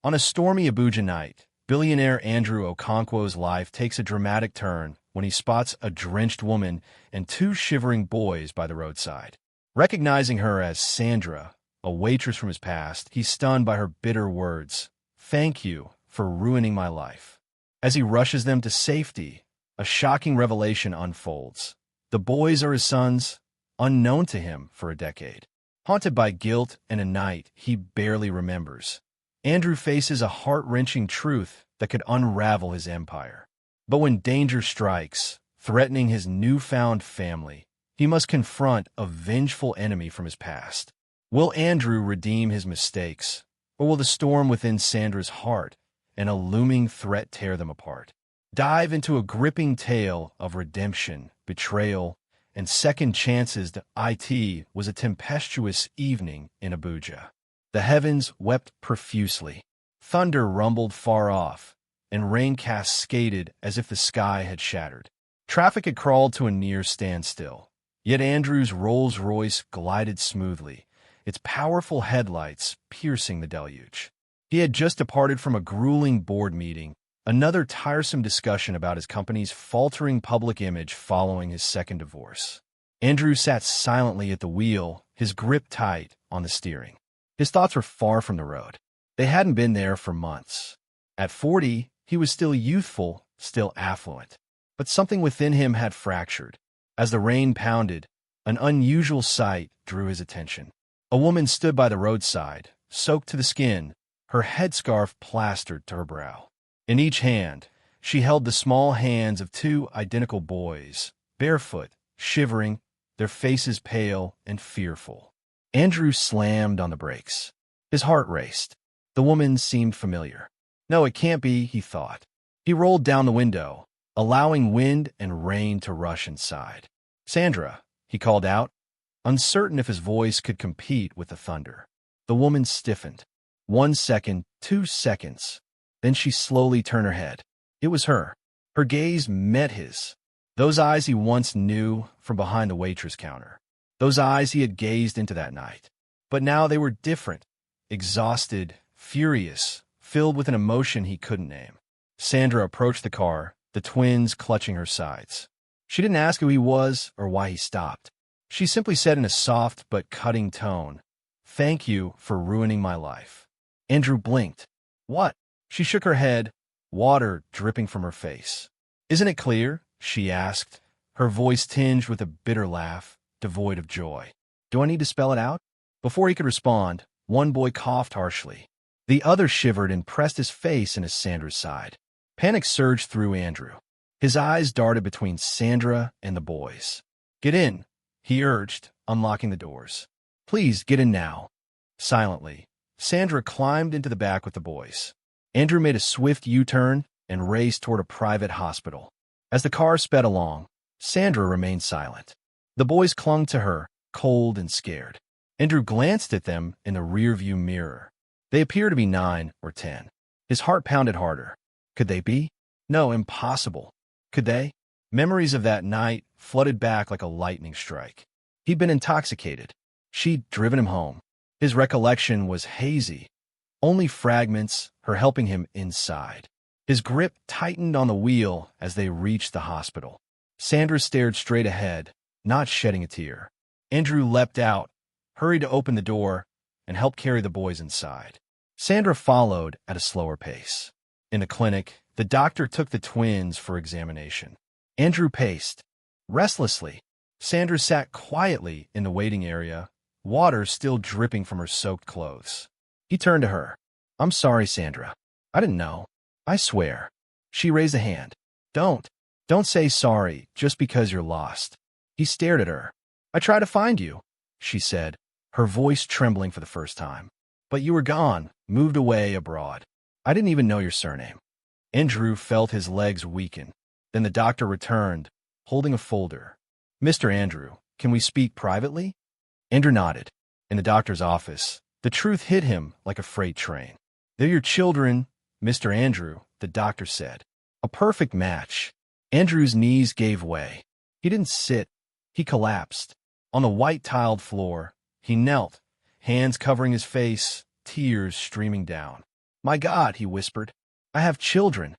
On a stormy Abuja night, billionaire Andrew Okonkwo's life takes a dramatic turn when he spots a drenched woman and two shivering boys by the roadside. Recognizing her as Sandra, a waitress from his past, he's stunned by her bitter words, "Thank you for ruining my life." As he rushes them to safety, a shocking revelation unfolds. The boys are his sons, unknown to him for a decade. Haunted by guilt and a night he barely remembers, Andrew faces a heart-wrenching truth that could unravel his empire. But when danger strikes, threatening his newfound family, he must confront a vengeful enemy from his past. Will Andrew redeem his mistakes, or will the storm within Sandra's heart and a looming threat tear them apart? Dive into a gripping tale of redemption, betrayal, and second chances. It was a tempestuous evening in Abuja. The heavens wept profusely. Thunder rumbled far off, and rain cascaded as if the sky had shattered. Traffic had crawled to a near standstill, yet Andrew's Rolls-Royce glided smoothly, its powerful headlights piercing the deluge. He had just departed from a grueling board meeting, another tiresome discussion about his company's faltering public image following his second divorce. Andrew sat silently at the wheel, his grip tight on the steering. His thoughts were far from the road. They hadn't been there for months. At 40, he was still youthful, still affluent. But something within him had fractured. As the rain pounded, an unusual sight drew his attention. A woman stood by the roadside, soaked to the skin, her headscarf plastered to her brow. In each hand, she held the small hands of two identical boys, barefoot, shivering, their faces pale and fearful. Andrew slammed on the brakes. His heart raced. The woman seemed familiar. No, it can't be, he thought. He rolled down the window, allowing wind and rain to rush inside. "Sandra," he called out, uncertain if his voice could compete with the thunder. The woman stiffened. 1 second, 2 seconds. Then she slowly turned her head. It was her. Her gaze met his. Those eyes he once knew from behind the waitress counter. Those eyes he had gazed into that night. But now they were different, exhausted, furious, filled with an emotion he couldn't name. Sandra approached the car, the twins clutching her sides. She didn't ask who he was or why he stopped. She simply said in a soft but cutting tone, "Thank you for ruining my life." Andrew blinked. "What?" She shook her head, water dripping from her face. "Isn't it clear?" she asked, her voice tinged with a bitter laugh, devoid of joy. "Do I need to spell it out?" Before he could respond, one boy coughed harshly. The other shivered and pressed his face into Sandra's side. Panic surged through Andrew. His eyes darted between Sandra and the boys. "Get in," he urged, unlocking the doors. "Please, get in now." Silently, Sandra climbed into the back with the boys. Andrew made a swift U-turn and raced toward a private hospital. As the car sped along, Sandra remained silent. The boys clung to her, cold and scared. Andrew glanced at them in the rearview mirror. They appeared to be 9 or 10. His heart pounded harder. Could they be? No, impossible. Could they? Memories of that night flooded back like a lightning strike. He'd been intoxicated. She'd driven him home. His recollection was hazy. Only fragments, her helping him inside. His grip tightened on the wheel as they reached the hospital. Sandra stared straight ahead, not shedding a tear. Andrew leapt out, hurried to open the door, and help carry the boys inside. Sandra followed at a slower pace. In the clinic, the doctor took the twins for examination. Andrew paced. Restlessly, Sandra sat quietly in the waiting area, water still dripping from her soaked clothes. He turned to her. "I'm sorry, Sandra. I didn't know. I swear." She raised a hand. Don't say sorry just because you're lost." He stared at her. "I tried to find you," she said, her voice trembling for the first time. "But you were gone, moved away abroad. I didn't even know your surname." Andrew felt his legs weaken. Then the doctor returned, holding a folder. "Mr. Andrew, can we speak privately?" Andrew nodded. In the doctor's office, the truth hit him like a freight train. "They're your children, Mr. Andrew," the doctor said. A perfect match. Andrew's knees gave way. He didn't sit. He collapsed. On the white-tiled floor, he knelt, hands covering his face, tears streaming down. My God, he whispered. I have children.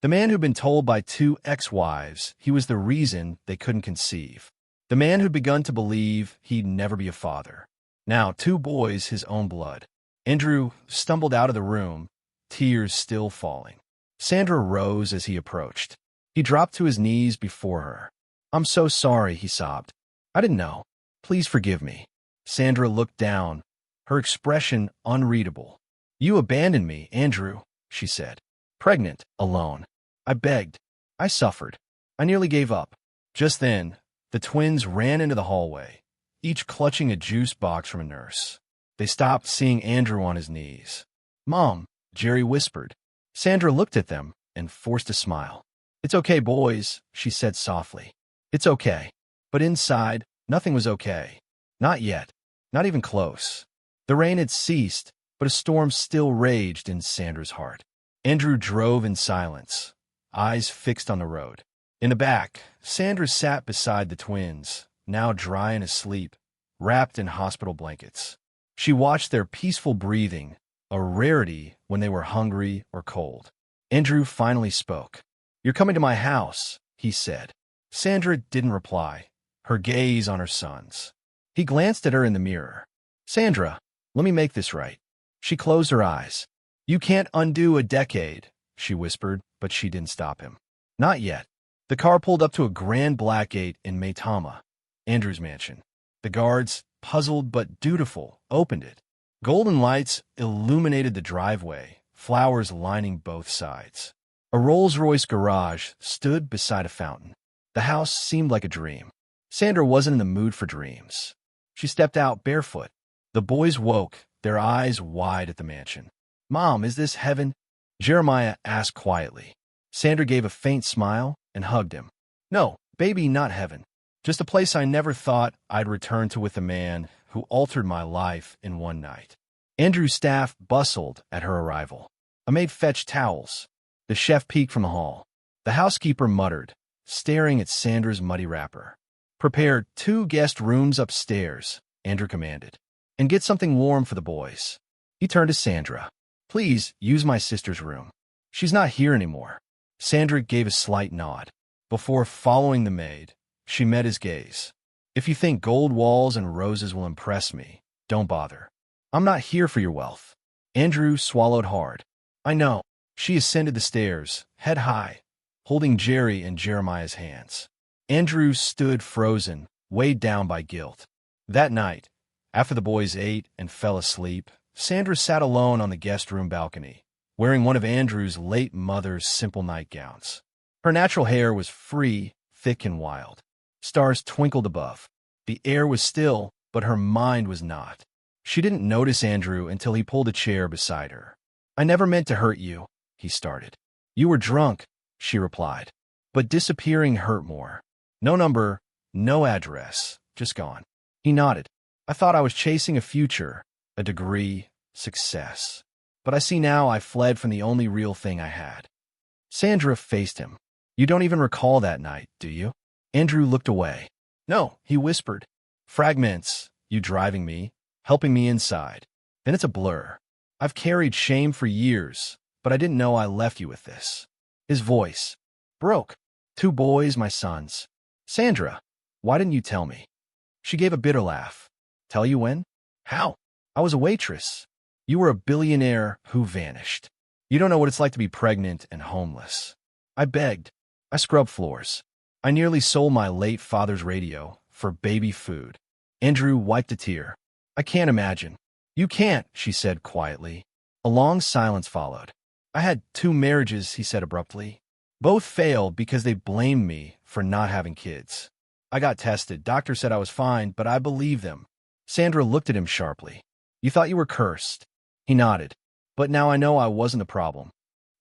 The man who'd been told by 2 ex-wives he was the reason they couldn't conceive. The man who'd begun to believe he'd never be a father. Now 2 boys his own blood. Andrew stumbled out of the room, tears still falling. Sandra rose as he approached. He dropped to his knees before her. I'm so sorry, he sobbed. I didn't know. Please forgive me. Sandra looked down, her expression unreadable. You abandoned me, Andrew, she said. Pregnant, alone. I begged. I suffered. I nearly gave up. Just then, the twins ran into the hallway, each clutching a juice box from a nurse. They stopped seeing Andrew on his knees. Mom, Jerry whispered. Sandra looked at them and forced a smile. It's okay, boys, she said softly. It's okay. But inside, nothing was okay. Not yet. Not even close. The rain had ceased, but a storm still raged in Sandra's heart. Andrew drove in silence, eyes fixed on the road. In the back, Sandra sat beside the twins, now dry and asleep, wrapped in hospital blankets. She watched their peaceful breathing, a rarity when they were hungry or cold. Andrew finally spoke. You're coming to my house, he said. Sandra didn't reply, her gaze on her sons. He glanced at her in the mirror. Sandra, let me make this right. She closed her eyes. You can't undo a decade, she whispered, but she didn't stop him. Not yet. The car pulled up to a grand black gate in Maitama, Andrew's mansion. The guards, puzzled but dutiful, opened it. Golden lights illuminated the driveway, flowers lining both sides. A Rolls-Royce garage stood beside a fountain. The house seemed like a dream. Sandra wasn't in the mood for dreams. She stepped out barefoot. The boys woke, their eyes wide at the mansion. Mom, is this heaven? Jeremiah asked quietly. Sandra gave a faint smile and hugged him. No, baby, not heaven. Just a place I never thought I'd return to with a man who altered my life in one night. Andrew's staff bustled at her arrival. A maid fetched towels. The chef peeked from the hall. The housekeeper muttered, staring at Sandra's muddy wrapper. Prepare 2 guest rooms upstairs, Andrew commanded. And get something warm for the boys. He turned to Sandra. Please use my sister's room. She's not here anymore. Sandra gave a slight nod. Before following the maid, she met his gaze. If you think gold walls and roses will impress me, don't bother. I'm not here for your wealth. Andrew swallowed hard. I know. She ascended the stairs, head high, holding Jerry and Jeremiah's hands. Andrew stood frozen, weighed down by guilt. That night, after the boys ate and fell asleep, Sandra sat alone on the guest room balcony, wearing one of Andrew's late mother's simple nightgowns. Her natural hair was free, thick and wild. Stars twinkled above. The air was still, but her mind was not. She didn't notice Andrew until he pulled a chair beside her. I never meant to hurt you, he started. You were drunk, she replied. But disappearing hurt more. No number, no address, just gone. He nodded. I thought I was chasing a future, a degree, success. But I see now I fled from the only real thing I had. Sandra faced him. You don't even recall that night, do you? Andrew looked away. No, he whispered. Fragments, you driving me, helping me inside. Then it's a blur. I've carried shame for years, but I didn't know I left you with this. His voice broke. 2 boys, my sons. Sandra, why didn't you tell me? She gave a bitter laugh. Tell you when? How? I was a waitress. You were a billionaire who vanished. You don't know what it's like to be pregnant and homeless. I begged. I scrubbed floors. I nearly sold my late father's radio for baby food. Andrew wiped a tear. I can't imagine. You can't, she said quietly. A long silence followed. I had 2 marriages, he said abruptly. Both failed because they blamed me for not having kids. I got tested. Doctor said I was fine, but I believed them. Sandra looked at him sharply. You thought you were cursed. He nodded. But now I know I wasn't the problem.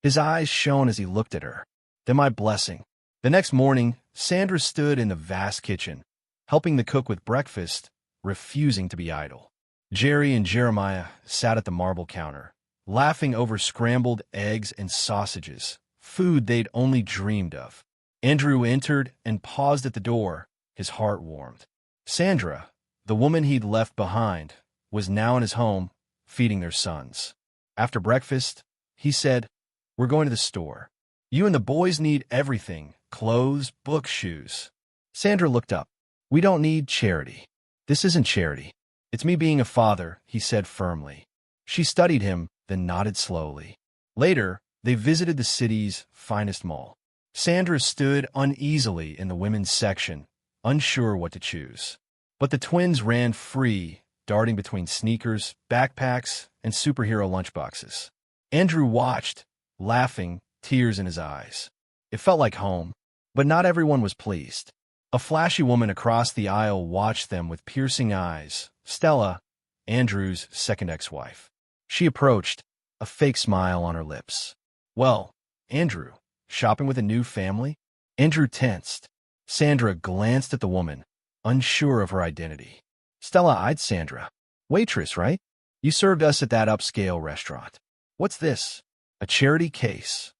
His eyes shone as he looked at her. Then my blessing. The next morning, Sandra stood in the vast kitchen, helping the cook with breakfast, refusing to be idle. Jerry and Jeremiah sat at the marble counter, laughing over scrambled eggs and sausages, food they'd only dreamed of. Andrew entered and paused at the door, his heart warmed. Sandra, the woman he'd left behind, was now in his home, feeding their sons. After breakfast, he said. We're going to the store. You and the boys need everything. Clothes, books, shoes. Sandra looked up. We don't need charity. This isn't charity. It's me being a father, he said firmly. She studied him, then nodded slowly. Later, they visited the city's finest mall. Sandra stood uneasily in the women's section, unsure what to choose. But the twins ran free, darting between sneakers, backpacks, and superhero lunchboxes. Andrew watched, laughing, tears in his eyes. It felt like home, but not everyone was pleased. A flashy woman across the aisle watched them with piercing eyes. Stella, Andrew's second ex-wife. She approached, a fake smile on her lips. Well, Andrew, shopping with a new family? Andrew tensed. Sandra glanced at the woman, unsure of her identity. Stella eyed Sandra. Waitress, right? You served us at that upscale restaurant. What's this? A charity case.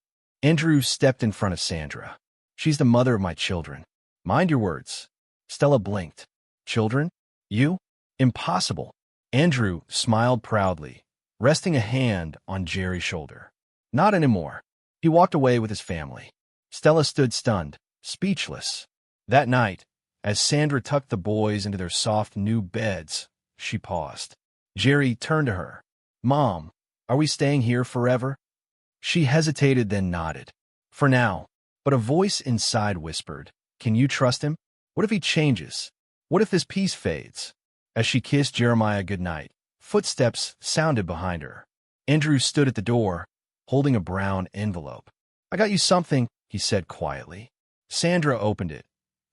Andrew stepped in front of Sandra. She's the mother of my children. Mind your words. Stella blinked. Children? You? Impossible. Andrew smiled proudly, resting a hand on Jerry's shoulder. Not anymore. He walked away with his family. Stella stood stunned, speechless. That night, as Sandra tucked the boys into their soft new beds, she paused. Jerry turned to her. Mom, are we staying here forever? She hesitated, then nodded. For now. But a voice inside whispered, Can you trust him? What if he changes? What if this peace fades? As she kissed Jeremiah goodnight, footsteps sounded behind her. Andrew stood at the door, holding a brown envelope. I got you something, he said quietly. Sandra opened it.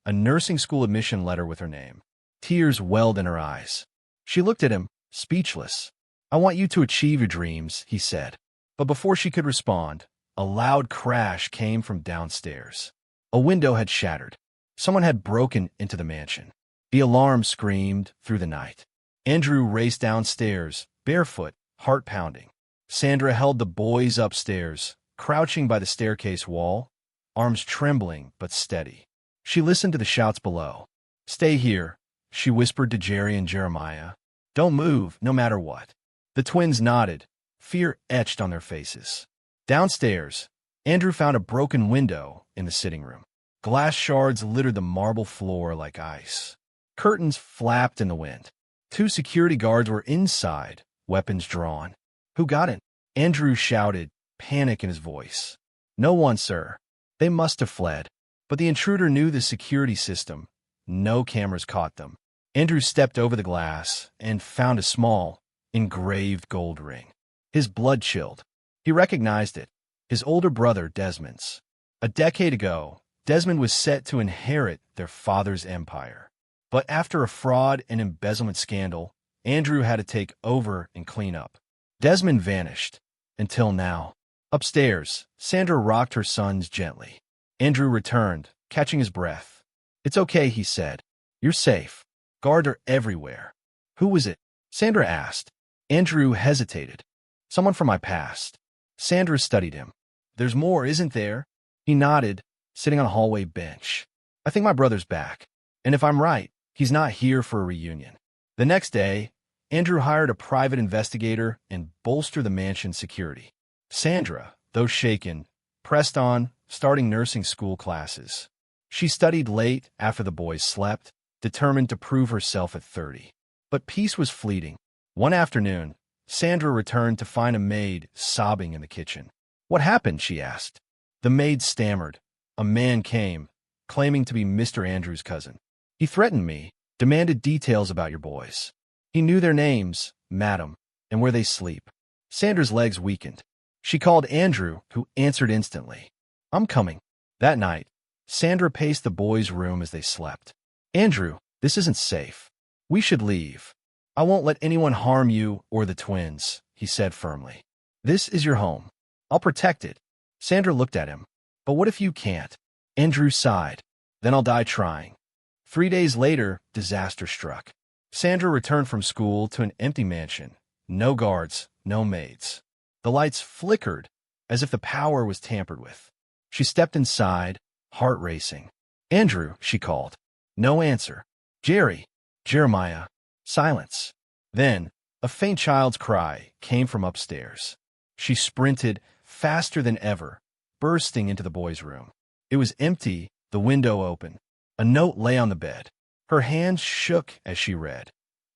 A nursing school admission letter with her name. Tears welled in her eyes. She looked at him, speechless. I want you to achieve your dreams, he said. But before she could respond, a loud crash came from downstairs. A window had shattered. Someone had broken into the mansion. The alarm screamed through the night. Andrew raced downstairs, barefoot, heart pounding. Sandra held the boys upstairs, crouching by the staircase wall, arms trembling but steady. She listened to the shouts below. Stay here, she whispered to Jerry and Jeremiah. Don't move, no matter what. The twins nodded, fear etched on their faces. Downstairs, Andrew found a broken window in the sitting room. Glass shards littered the marble floor like ice. Curtains flapped in the wind. 2 security guards were inside, weapons drawn. Who got in? Andrew shouted, panic in his voice. No one, sir. They must have fled. But the intruder knew the security system. No cameras caught them. Andrew stepped over the glass and found a small, engraved gold ring. His blood chilled. He recognized it. His older brother, Desmond's. A decade ago, Desmond was set to inherit their father's empire. But after a fraud and embezzlement scandal, Andrew had to take over and clean up. Desmond vanished. Until now. Upstairs, Sandra rocked her sons gently. Andrew returned, catching his breath. It's okay, he said. You're safe. Guards are everywhere. Who was it? Sandra asked. Andrew hesitated. Someone from my past. Sandra studied him. There's more, isn't there? He nodded, sitting on a hallway bench. I think my brother's back. And if I'm right, he's not here for a reunion. The next day, Andrew hired a private investigator and bolstered the mansion's security. Sandra, though shaken, pressed on, starting nursing school classes. She studied late after the boys slept, determined to prove herself at 30. But peace was fleeting. One afternoon, Sandra returned to find a maid sobbing in the kitchen. What happened? She asked. The maid stammered. A man came, claiming to be Mr. Andrew's cousin. He threatened me, demanded details about your boys. He knew their names, madam, and where they sleep. Sandra's legs weakened. She called Andrew, who answered instantly. I'm coming. That night, Sandra paced the boys' room as they slept. Andrew, this isn't safe. We should leave. I won't let anyone harm you or the twins, he said firmly. This is your home. I'll protect it. Sandra looked at him. But what if you can't? Andrew sighed. Then I'll die trying. 3 days later, disaster struck. Sandra returned from school to an empty mansion. No guards, no maids. The lights flickered, as if the power was tampered with. She stepped inside, heart racing. Andrew, she called. No answer. Jerry, Jeremiah. Silence. Then, a faint child's cry came from upstairs. She sprinted, faster than ever, bursting into the boys' room. It was empty, the window open. A note lay on the bed. Her hands shook as she read.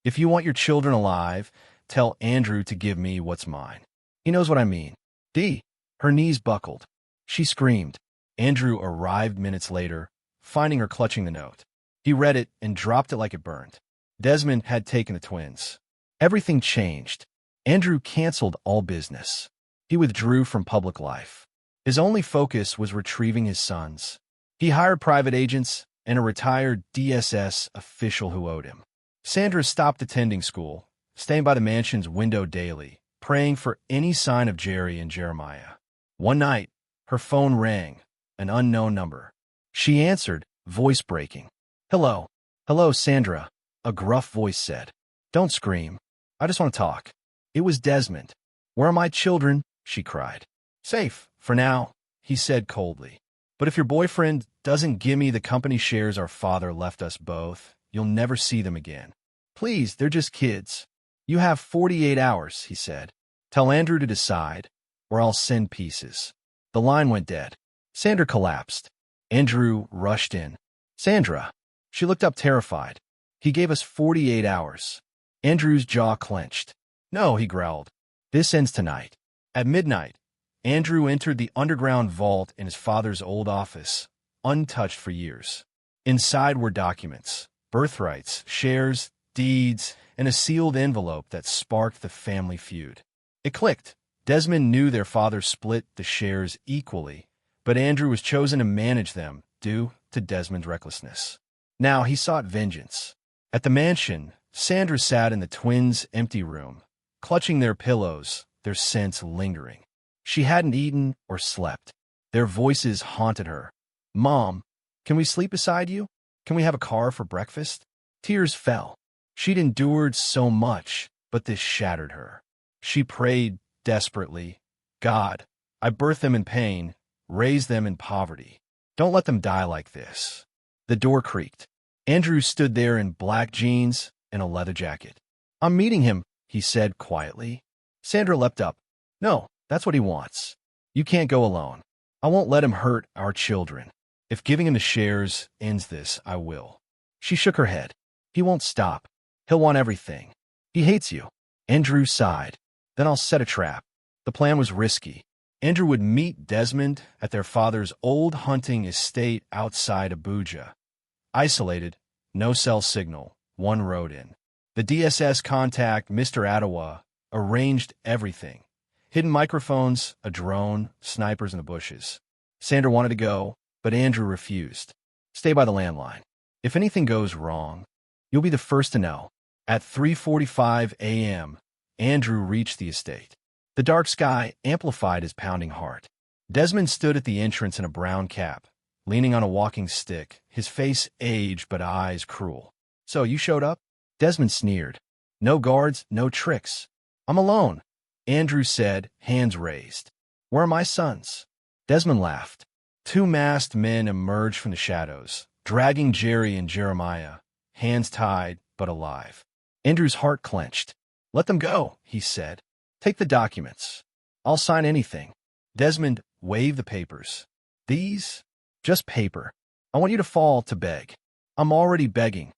"If you want your children alive, tell Andrew to give me what's mine. He knows what I mean. D." Her knees buckled. She screamed. Andrew arrived minutes later, finding her clutching the note. He read it and dropped it like it burned. Desmond had taken the twins. Everything changed. Andrew canceled all business. He withdrew from public life. His only focus was retrieving his sons. He hired private agents and a retired DSS official who owed him. Sandra stopped attending school, staying by the mansion's window daily, praying for any sign of Jerry and Jeremiah. One night, her phone rang, an unknown number. She answered, voice breaking. "Hello. Hello, Sandra," a gruff voice said. "Don't scream. I just want to talk." It was Desmond. "Where are my children?" she cried. "Safe, for now," he said coldly. "But if your boyfriend doesn't give me the company shares our father left us both, you'll never see them again. Please, they're just kids." "You have 48 hours," he said. "Tell Andrew to decide, or I'll send pieces." The line went dead. Sandra collapsed. Andrew rushed in. "Sandra." She looked up terrified. "He gave us 48 hours. Andrew's jaw clenched. "No," he growled. "This ends tonight." At midnight, Andrew entered the underground vault in his father's old office, untouched for years. Inside were documents, birthrights, shares, deeds, and a sealed envelope that sparked the family feud. It clicked. Desmond knew their father split the shares equally, but Andrew was chosen to manage them due to Desmond's recklessness. Now he sought vengeance. At the mansion, Sandra sat in the twins' empty room, clutching their pillows, their scents lingering. She hadn't eaten or slept. Their voices haunted her. "Mom, can we sleep beside you? Can we have a car for breakfast?" Tears fell. She'd endured so much, but this shattered her. She prayed desperately, "God, I birthed them in pain, raised them in poverty. Don't let them die like this." The door creaked. Andrew stood there in black jeans and a leather jacket. "I'm meeting him," he said quietly. Sandra leapt up. "No, that's what he wants. You can't go alone. I won't let him hurt our children. If giving him the shares ends this, I will." She shook her head. "He won't stop. He'll want everything. He hates you." Andrew sighed. "Then I'll set a trap." The plan was risky. Andrew would meet Desmond at their father's old hunting estate outside Abuja. Isolated, no cell signal, one road in. The DSS contact, Mr. Attawa, arranged everything. Hidden microphones, a drone, snipers in the bushes. Sandra wanted to go, but Andrew refused. "Stay by the landline. If anything goes wrong, you'll be the first to know." At 3:45 a.m., Andrew reached the estate. The dark sky amplified his pounding heart. Desmond stood at the entrance in a brown cap, leaning on a walking stick, his face aged but eyes cruel. "So, you showed up?" Desmond sneered. "No guards, no tricks. I'm alone," Andrew said, hands raised. "Where are my sons?" Desmond laughed. Two masked men emerged from the shadows, dragging Jerry and Jeremiah, hands tied but alive. Andrew's heart clenched. "Let them go," he said. "Take the documents. I'll sign anything." Desmond waved the papers. "These? Just paper. I want you to fall to beg." "I'm already begging,"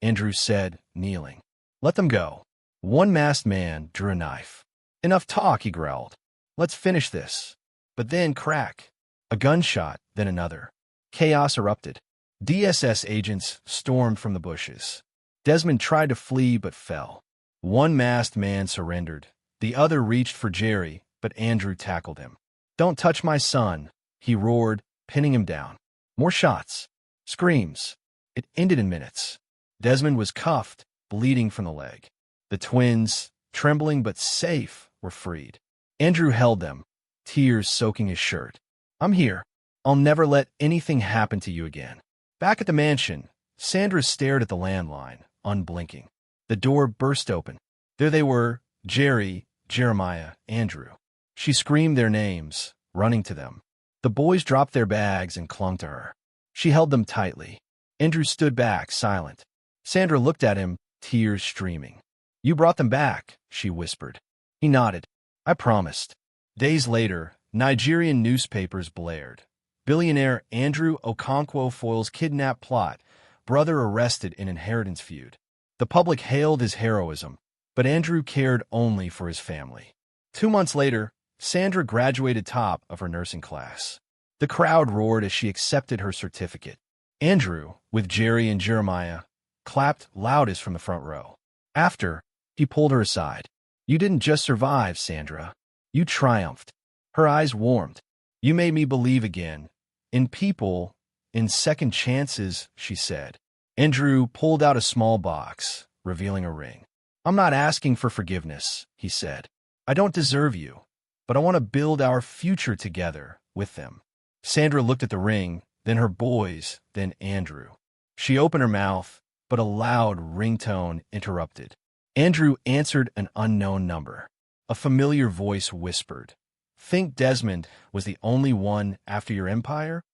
Andrew said, kneeling. "Let them go." One masked man drew a knife. "Enough talk," he growled. "Let's finish this." But then crack. A gunshot, then another. Chaos erupted. DSS agents stormed from the bushes. Desmond tried to flee but fell. One masked man surrendered. The other reached for Jerry, but Andrew tackled him. "Don't touch my son," he roared, pinning him down. More shots. Screams. It ended in minutes. Desmond was cuffed, bleeding from the leg. The twins, trembling but safe, were freed. Andrew held them, tears soaking his shirt. "I'm here. I'll never let anything happen to you again." Back at the mansion, Sandra stared at the landline, unblinking. The door burst open. There they were, Jerry, Jeremiah, Andrew. She screamed their names, running to them. The boys dropped their bags and clung to her. She held them tightly. Andrew stood back, silent. Sandra looked at him, tears streaming. "You brought them back," she whispered. He nodded. "I promised." Days later, Nigerian newspapers blared. Billionaire Andrew Okonkwo foils kidnap plot. Brother arrested in inheritance feud. The public hailed his heroism, but Andrew cared only for his family. 2 months later, Sandra graduated top of her nursing class. The crowd roared as she accepted her certificate. Andrew, with Jerry and Jeremiah, clapped loudest from the front row. After, he pulled her aside. "You didn't just survive, Sandra. You triumphed." Her eyes warmed. "You made me believe again. In people, in second chances," she said. Andrew pulled out a small box, revealing a ring. "I'm not asking for forgiveness," he said. "I don't deserve you, but I want to build our future together with them." Sandra looked at the ring, then her boys, then Andrew. She opened her mouth, but a loud ringtone interrupted. Andrew answered an unknown number. A familiar voice whispered, "Think Desmond was the only one after your empire?"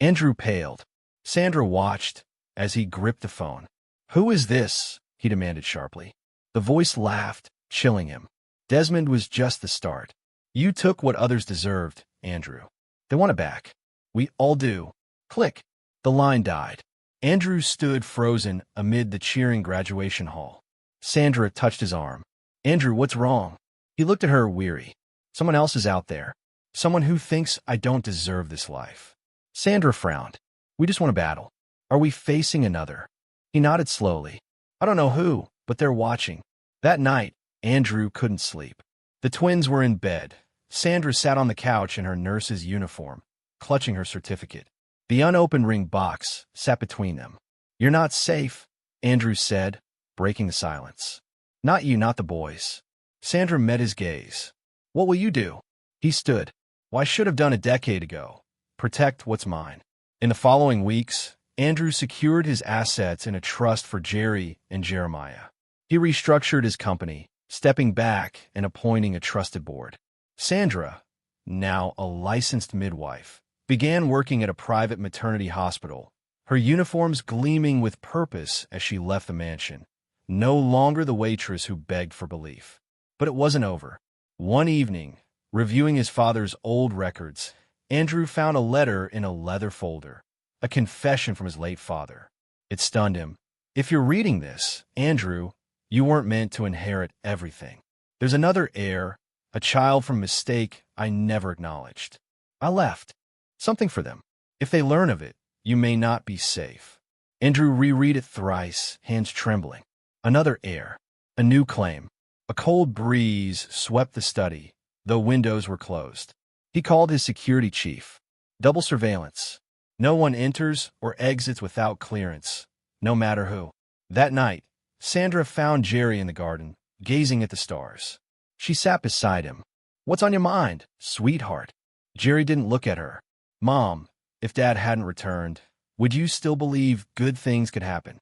Andrew paled. Sandra watched as he gripped the phone. "Who is this?" he demanded sharply. The voice laughed, chilling him. "Desmond was just the start. You took what others deserved, Andrew. They want it back. We all do." Click. The line died. Andrew stood frozen amid the cheering graduation hall. Sandra touched his arm. "Andrew, what's wrong?" He looked at her weary. "Someone else is out there. Someone who thinks I don't deserve this life." Sandra frowned. "We just want to battle. Are we facing another?" He nodded slowly. "I don't know who, but they're watching." That night, Andrew couldn't sleep. The twins were in bed. Sandra sat on the couch in her nurse's uniform, clutching her certificate. The unopened ring box sat between them. "You're not safe," Andrew said, breaking the silence. "Not you, not the boys." Sandra met his gaze. "What will you do?" He stood. "Well, I should have done a decade ago. Protect what's mine." In the following weeks, Andrew secured his assets in a trust for Jerry and Jeremiah. He restructured his company, stepping back and appointing a trusted board. Sandra, now a licensed midwife, began working at a private maternity hospital, her uniforms gleaming with purpose as she left the mansion. No longer the waitress who begged for belief. But it wasn't over. One evening, reviewing his father's old records, Andrew found a letter in a leather folder, a confession from his late father. It stunned him. "If you're reading this, Andrew, you weren't meant to inherit everything. There's another heir, a child from mistake I never acknowledged. I left something for them. If they learn of it, you may not be safe." Andrew reread it thrice, hands trembling. Another heir, a new claim. A cold breeze swept the study, though windows were closed. He called his security chief. "Double surveillance. No one enters or exits without clearance, no matter who." That night, Sandra found Jerry in the garden, gazing at the stars. She sat beside him. "What's on your mind, sweetheart?" Jerry didn't look at her. "Mom, if Dad hadn't returned, would you still believe good things could happen?"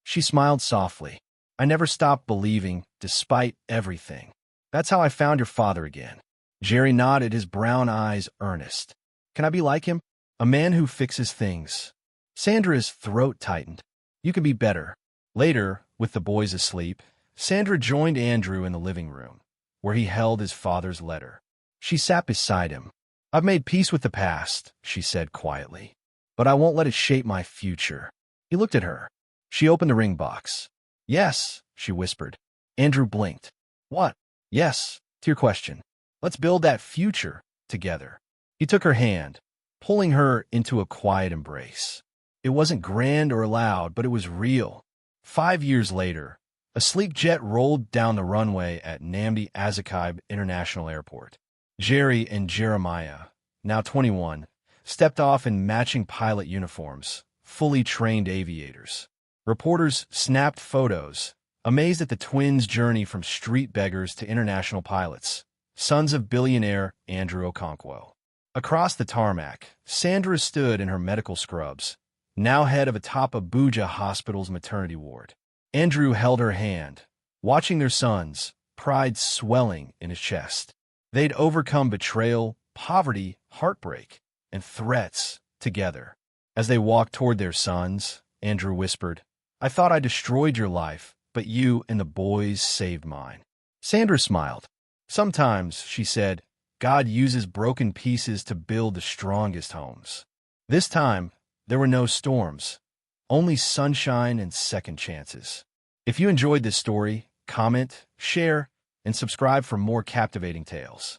She smiled softly. "I never stopped believing, despite everything. That's how I found your father again." Jerry nodded, his brown eyes earnest. "Can I be like him? A man who fixes things." Sandra's throat tightened. "You can be better." Later, with the boys asleep, Sandra joined Andrew in the living room, where he held his father's letter. She sat beside him. "I've made peace with the past," she said quietly, "but I won't let it shape my future." He looked at her. She opened the ring box. "Yes," she whispered. Andrew blinked. "What?" "Yes, to your question. Let's build that future together." He took her hand, pulling her into a quiet embrace. It wasn't grand or loud, but it was real. 5 years later, a sleek jet rolled down the runway at Nnamdi Azikiwe International Airport. Jerry and Jeremiah, now 21, stepped off in matching pilot uniforms, fully trained aviators. Reporters snapped photos, amazed at the twins' journey from street beggars to international pilots, sons of billionaire Andrew Okonkwo. Across the tarmac, Sandra stood in her medical scrubs, now head of atop Abuja Hospital's maternity ward. Andrew held her hand, watching their sons, pride swelling in his chest. They'd overcome betrayal, poverty, heartbreak, and threats together. As they walked toward their sons, Andrew whispered, "I thought I destroyed your life, but you and the boys saved mine." Sandra smiled. "Sometimes," she said, God uses broken pieces to build the strongest homes. This time, there were no storms, only sunshine and second chances. If you enjoyed this story, comment, share, and subscribe for more captivating tales.